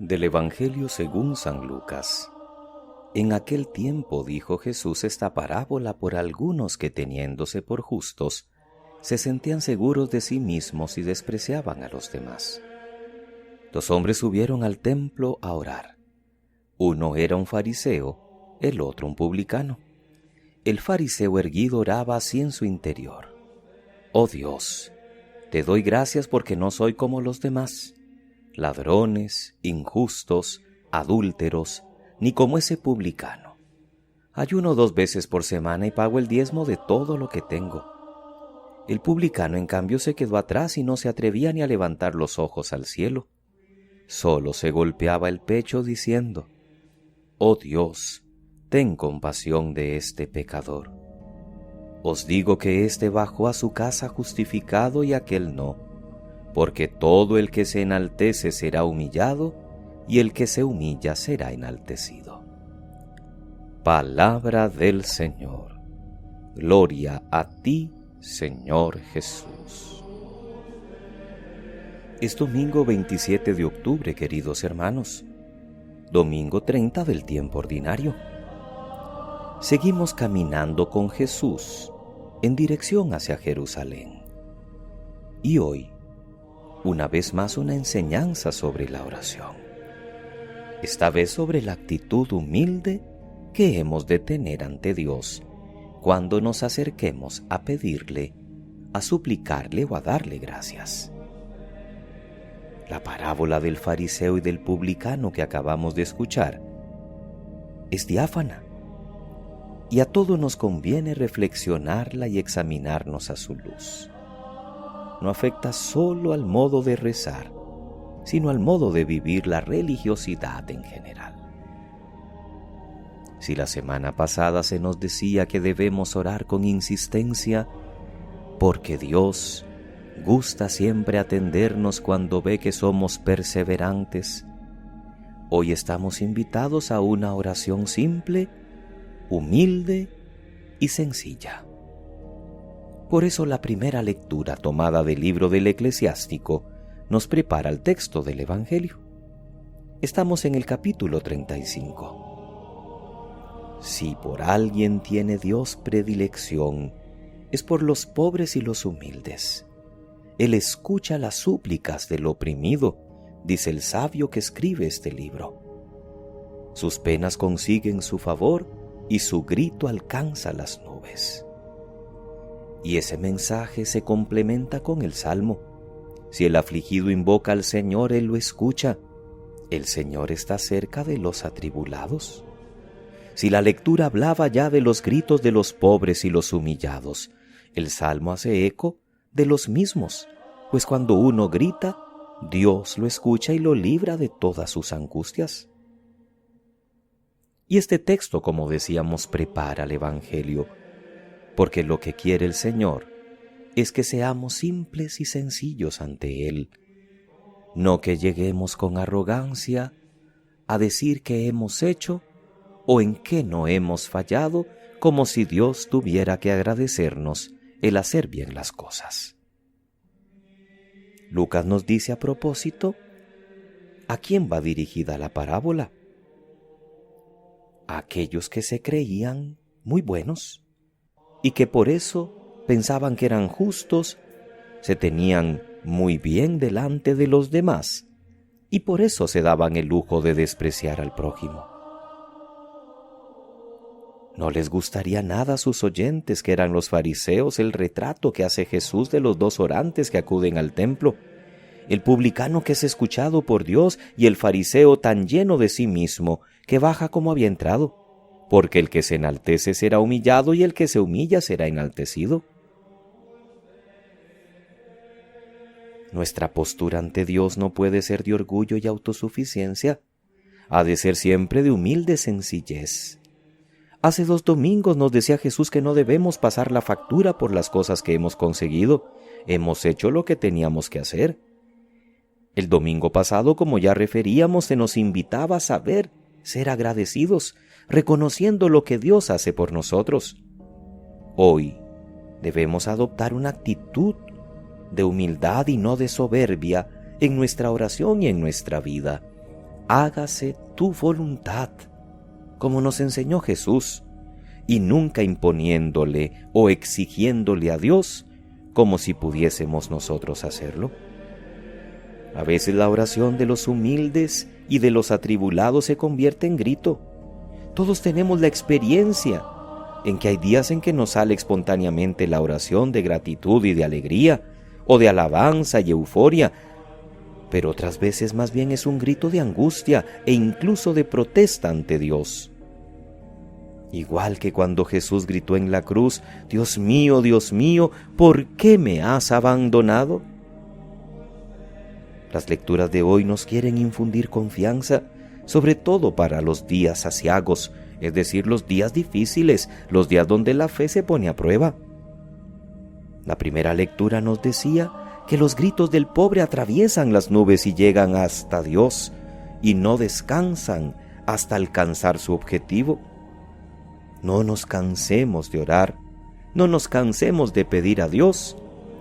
Del Evangelio según San Lucas. En aquel tiempo dijo Jesús esta parábola por algunos que, teniéndose por justos, se sentían seguros de sí mismos y despreciaban a los demás. 2 hombres subieron al templo a orar. Uno era un fariseo, el otro un publicano. El fariseo erguido oraba así en su interior: «Oh Dios, te doy gracias porque no soy como los demás, ladrones, injustos, adúlteros, ni como ese publicano. Ayuno 2 veces por semana y pago el diezmo de todo lo que tengo». El publicano, en cambio, se quedó atrás y no se atrevía ni a levantar los ojos al cielo. Solo se golpeaba el pecho diciendo: «Oh Dios, ten compasión de este pecador». Os digo que éste bajó a su casa justificado y aquel no, porque todo el que se enaltece será humillado, y el que se humilla será enaltecido. Palabra del Señor. Gloria a ti, Señor Jesús. Es domingo 27 de octubre, queridos hermanos. Domingo 30 del tiempo ordinario. Seguimos caminando con Jesús en dirección hacia Jerusalén. Y hoy, una vez más, una enseñanza sobre la oración. Esta vez sobre la actitud humilde que hemos de tener ante Dios cuando nos acerquemos a pedirle, a suplicarle o a darle gracias. La parábola del fariseo y del publicano que acabamos de escuchar es diáfana, y a todos nos conviene reflexionarla y examinarnos a su luz. No afecta solo al modo de rezar, sino al modo de vivir la religiosidad en general. Si la semana pasada se nos decía que debemos orar con insistencia, porque Dios gusta siempre atendernos cuando ve que somos perseverantes, hoy estamos invitados a una oración simple, humilde y sencilla. Por eso la primera lectura tomada del libro del Eclesiástico nos prepara el texto del Evangelio. Estamos en el capítulo 35. Si por alguien tiene Dios predilección, es por los pobres y los humildes. Él escucha las súplicas del oprimido, dice el sabio que escribe este libro. Sus penas consiguen su favor y su grito alcanza las nubes. Y ese mensaje se complementa con el Salmo. Si el afligido invoca al Señor, Él lo escucha. El Señor está cerca de los atribulados. Si la lectura hablaba ya de los gritos de los pobres y los humillados, el Salmo hace eco de los mismos, pues cuando uno grita, Dios lo escucha y lo libra de todas sus angustias. Y este texto, como decíamos, prepara el Evangelio, porque lo que quiere el Señor es que seamos simples y sencillos ante Él, no que lleguemos con arrogancia a decir qué hemos hecho o en qué no hemos fallado, como si Dios tuviera que agradecernos el hacer bien las cosas. Lucas nos dice a propósito a quién va dirigida la parábola. A aquellos que se creían muy buenos y que por eso pensaban que eran justos, se tenían muy bien delante de los demás y por eso se daban el lujo de despreciar al prójimo. No les gustaría nada a sus oyentes, que eran los fariseos, el retrato que hace Jesús de los 2 orantes que acuden al templo, el publicano que es escuchado por Dios y el fariseo tan lleno de sí mismo que baja como había entrado, porque el que se enaltece será humillado y el que se humilla será enaltecido. Nuestra postura ante Dios no puede ser de orgullo y autosuficiencia, ha de ser siempre de humilde sencillez. Hace 2 domingos nos decía Jesús que no debemos pasar la factura por las cosas que hemos conseguido. Hemos hecho lo que teníamos que hacer. El domingo pasado, como ya referíamos, se nos invitaba a ser agradecidos, reconociendo lo que Dios hace por nosotros. Hoy debemos adoptar una actitud de humildad y no de soberbia en nuestra oración y en nuestra vida, hágase tu voluntad, como nos enseñó Jesús, y nunca imponiéndole o exigiéndole a Dios como si pudiésemos nosotros hacerlo. A veces la oración de los humildes y de los atribulados se convierte en grito. Todos tenemos la experiencia en que hay días en que nos sale espontáneamente la oración de gratitud y de alegría, o de alabanza y euforia, pero otras veces más bien es un grito de angustia e incluso de protesta ante Dios. Igual que cuando Jesús gritó en la cruz: Dios mío, ¿por qué me has abandonado? Las lecturas de hoy nos quieren infundir confianza, sobre todo para los días aciagos, es decir, los días difíciles, los días donde la fe se pone a prueba. La primera lectura nos decía que los gritos del pobre atraviesan las nubes y llegan hasta Dios, y no descansan hasta alcanzar su objetivo. No nos cansemos de orar, no nos cansemos de pedir a Dios,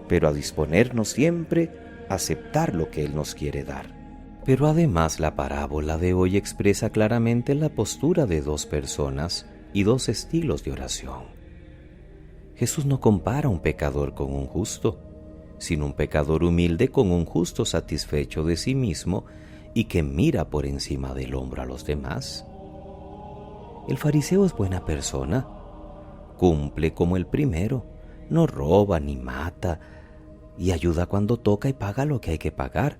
pero a disponernos siempre a aceptar lo que Él nos quiere dar. Pero además la parábola de hoy expresa claramente la postura de dos personas y dos estilos de oración. Jesús no compara un pecador con un justo, sino un pecador humilde con un justo satisfecho de sí mismo y que mira por encima del hombro a los demás. El fariseo es buena persona, cumple como el primero, no roba ni mata y ayuda cuando toca y paga lo que hay que pagar,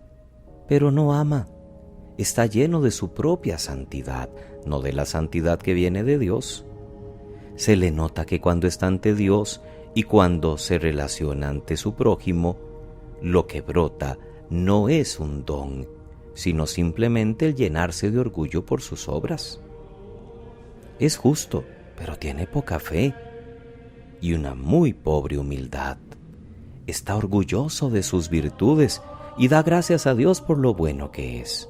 pero no ama. Está lleno de su propia santidad, no de la santidad que viene de Dios. Se le nota que cuando está ante Dios y cuando se relaciona ante su prójimo, lo que brota no es un don, sino simplemente el llenarse de orgullo por sus obras. Es justo, pero tiene poca fe y una muy pobre humildad. Está orgulloso de sus virtudes y da gracias a Dios por lo bueno que es.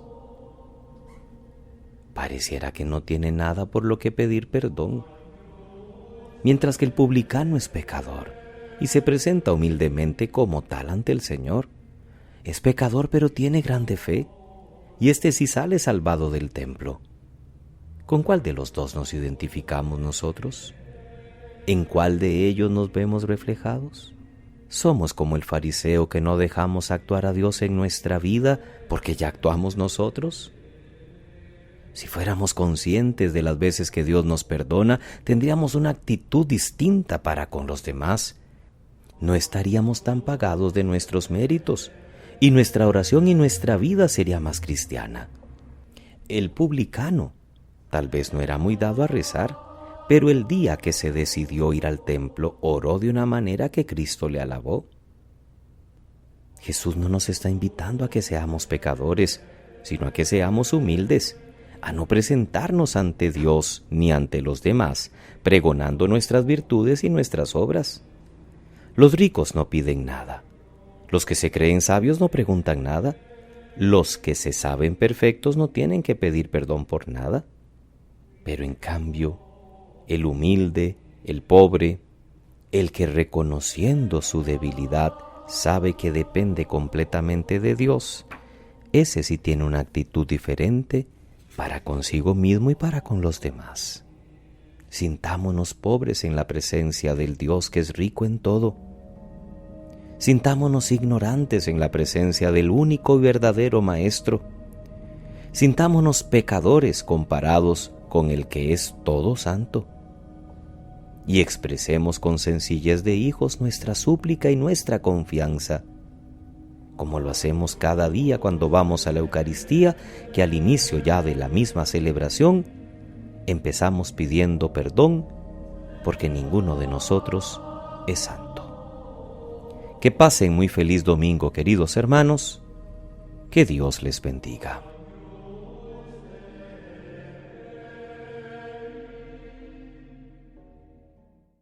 Pareciera que no tiene nada por lo que pedir perdón, mientras que el publicano es pecador y se presenta humildemente como tal ante el Señor. Es pecador, pero tiene grande fe, y este sí sale salvado del templo. ¿Con cuál de los dos nos identificamos nosotros? ¿En cuál de ellos nos vemos reflejados? ¿Somos como el fariseo que no dejamos actuar a Dios en nuestra vida porque ya actuamos nosotros? Si fuéramos conscientes de las veces que Dios nos perdona, tendríamos una actitud distinta para con los demás. No estaríamos tan pagados de nuestros méritos, y nuestra oración y nuestra vida sería más cristiana. El publicano tal vez no era muy dado a rezar, pero el día que se decidió ir al templo, oró de una manera que Cristo le alabó. Jesús no nos está invitando a que seamos pecadores, sino a que seamos humildes, a no presentarnos ante Dios ni ante los demás, pregonando nuestras virtudes y nuestras obras. Los ricos no piden nada. Los que se creen sabios no preguntan nada. Los que se saben perfectos no tienen que pedir perdón por nada. Pero en cambio, el humilde, el pobre, el que reconociendo su debilidad sabe que depende completamente de Dios, ese sí tiene una actitud diferente para consigo mismo y para con los demás. Sintámonos pobres en la presencia del Dios que es rico en todo. Sintámonos ignorantes en la presencia del único y verdadero Maestro. Sintámonos pecadores comparados con el que es todo santo. Y expresemos con sencillez de hijos nuestra súplica y nuestra confianza, como lo hacemos cada día cuando vamos a la Eucaristía, que al inicio ya de la misma celebración empezamos pidiendo perdón porque ninguno de nosotros es santo. Que pasen muy feliz domingo, queridos hermanos. Que Dios les bendiga.